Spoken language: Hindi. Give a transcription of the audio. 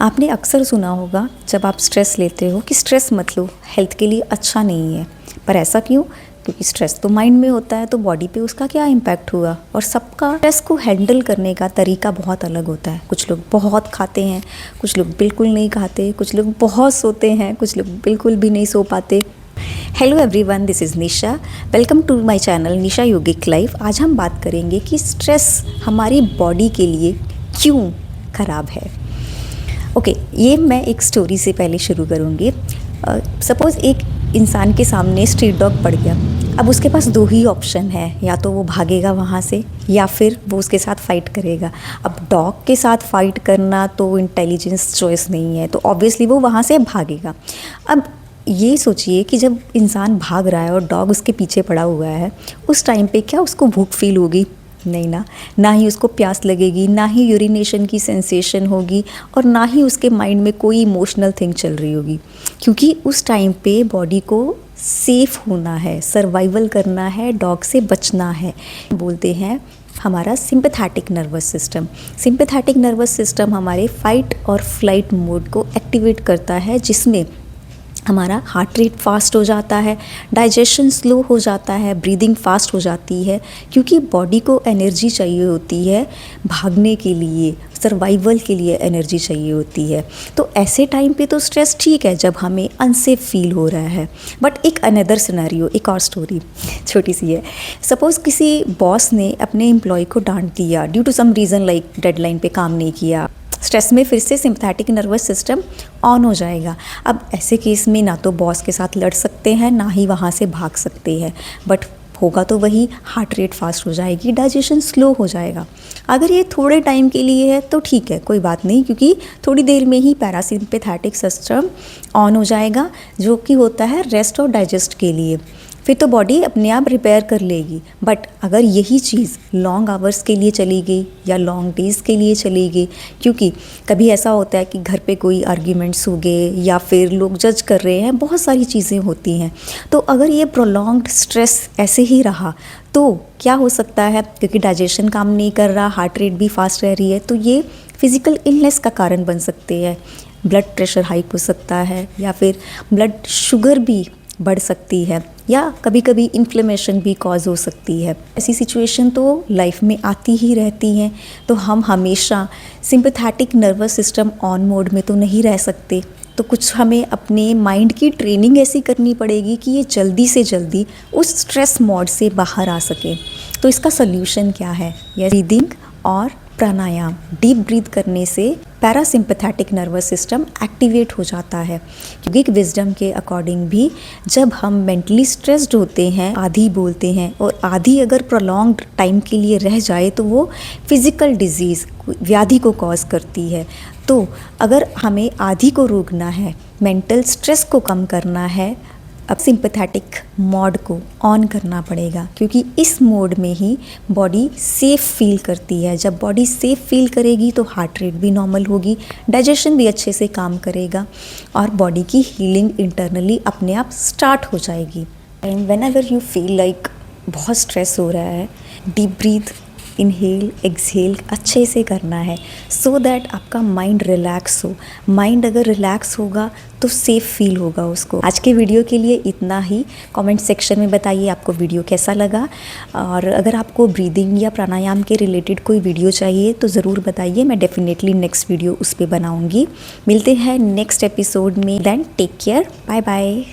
आपने अक्सर सुना होगा जब आप स्ट्रेस लेते हो कि स्ट्रेस मत लो, हेल्थ के लिए अच्छा नहीं है। पर ऐसा क्यों? क्योंकि स्ट्रेस तो माइंड में होता है, तो बॉडी पे उसका क्या इम्पैक्ट हुआ। और सबका स्ट्रेस को हैंडल करने का तरीका बहुत अलग होता है। कुछ लोग बहुत खाते हैं, कुछ लोग बिल्कुल नहीं खाते, कुछ लोग बहुत सोते हैं, कुछ लोग बिल्कुल भी नहीं सो पाते। Hello everyone, this is Nisha. Welcome to my channel Nisha yogic life. आज हम बात करेंगे कि स्ट्रेस हमारी बॉडी के लिए क्यों ख़राब है। ओके, ये मैं एक स्टोरी से पहले शुरू करूँगी। सपोज़ एक इंसान के सामने स्ट्रीट डॉग पड़ गया। अब उसके पास दो ही ऑप्शन है, या तो वो भागेगा वहाँ से या फिर वो उसके साथ फ़ाइट करेगा। अब डॉग के साथ फ़ाइट करना तो इंटेलिजेंस चॉइस नहीं है, तो ऑब्वियसली वो वहाँ से भागेगा। अब ये सोचिए कि जब इंसान भाग रहा है और डॉग उसके पीछे पड़ा हुआ है, उस टाइम पे क्या उसको भूख फील होगी? नहीं ना ही उसको प्यास लगेगी, ना ही यूरिनेशन की सेंसेशन होगी, और ना ही उसके माइंड में कोई इमोशनल थिंग चल रही होगी। क्योंकि उस टाइम पे बॉडी को सेफ होना है, सर्वाइवल करना है, डॉग से बचना है। बोलते हैं हमारा sympathetic nervous system. Sympathetic nervous system हमारे फाइट और फ्लाइट मोड को एक्टिवेट करता है, जिसमें हमारा हार्ट रेट फास्ट हो जाता है, डाइजेशन स्लो हो जाता है, ब्रीदिंग फास्ट हो जाती है। क्योंकि बॉडी को एनर्जी चाहिए होती है भागने के लिए, सर्वाइवल के लिए एनर्जी चाहिए होती है। तो ऐसे टाइम पे तो स्ट्रेस ठीक है जब हमें अनसेफ फील हो रहा है। बट एक अनदर सिनेरियो, एक और स्टोरी छोटी सी है। सपोज़ किसी बॉस ने अपने एम्प्लॉय को डांट दिया due to some reason, like deadline पे काम नहीं किया। स्ट्रेस में फिर से सिंपैथेटिक नर्वस सिस्टम ऑन हो जाएगा। अब ऐसे केस में ना तो बॉस के साथ लड़ सकते हैं, ना ही वहाँ से भाग सकते हैं। बट होगा तो वही, हार्ट रेट फास्ट हो जाएगी, डाइजेशन स्लो हो जाएगा। अगर ये थोड़े टाइम के लिए है तो ठीक है, कोई बात नहीं, क्योंकि थोड़ी देर में ही पैरासिम्पैथेटिक सिस्टम ऑन हो जाएगा, जो कि होता है रेस्ट और डाइजेस्ट के लिए। फिर तो बॉडी अपने आप रिपेयर कर लेगी। बट अगर यही चीज़ लॉन्ग आवर्स के लिए चली गई या लॉन्ग डेज़ के लिए चली गई, क्योंकि कभी ऐसा होता है कि घर पे कोई आर्ग्यूमेंट्स हो गए या फिर लोग जज कर रहे हैं, बहुत सारी चीज़ें होती हैं। तो अगर ये प्रोलॉन्ग्ड स्ट्रेस ऐसे ही रहा तो क्या हो सकता है? क्योंकि डाइजेशन काम नहीं कर रहा, हार्ट रेट भी फास्ट रह रही है, तो ये फिज़िकल इलनेस का कारण बन सकते हैं। ब्लड प्रेशर हाई हो सकता है, या फिर ब्लड शुगर भी बढ़ सकती है, या कभी कभी इन्फ्लेमेशन भी कॉज हो सकती है। ऐसी सिचुएशन तो लाइफ में आती ही रहती हैं। तो हम हमेशा sympathetic nervous system on mode में तो नहीं रह सकते। तो कुछ हमें अपने माइंड की ट्रेनिंग ऐसी करनी पड़ेगी कि ये जल्दी से जल्दी उस स्ट्रेस मोड से बाहर आ सके। तो इसका सल्यूशन क्या है? ये ब्रीदिंग और प्राणायाम। डीप ब्रीथ करने से पैरासिम्पैथेटिक नर्वस सिस्टम एक्टिवेट हो जाता है। क्योंकि एक विजडम के अकॉर्डिंग भी जब हम मेंटली स्ट्रेस्ड होते हैं, आधी बोलते हैं, और आधी अगर प्रोलॉन्ग्ड टाइम के लिए रह जाए तो वो फिज़िकल डिजीज़, व्याधि को कॉज करती है। तो अगर हमें आधी को रोकना है, मेंटल स्ट्रेस को कम करना है, अब सिंपैथेटिक मोड को ऑन करना पड़ेगा। क्योंकि इस मोड में ही बॉडी सेफ़ फील करती है। जब बॉडी सेफ़ फील करेगी तो हार्ट रेट भी नॉर्मल होगी, डाइजेशन भी अच्छे से काम करेगा, और बॉडी की हीलिंग इंटरनली अपने आप स्टार्ट हो जाएगी। And when ever you feel like बहुत स्ट्रेस हो रहा है, डीप ब्रीथ, इनहेल एक्सहेल अच्छे से करना है, सो दैट आपका माइंड रिलैक्स हो। माइंड अगर रिलैक्स होगा तो सेफ़ फील होगा उसको। आज के वीडियो के लिए इतना ही। कमेंट सेक्शन में बताइए आपको वीडियो कैसा लगा, और अगर आपको ब्रीदिंग या प्राणायाम के रिलेटेड कोई वीडियो चाहिए तो ज़रूर बताइए। मैं डेफिनेटली नेक्स्ट वीडियो उस पर बनाऊँगी। मिलते हैं नेक्स्ट एपिसोड में। Then take care, bye bye.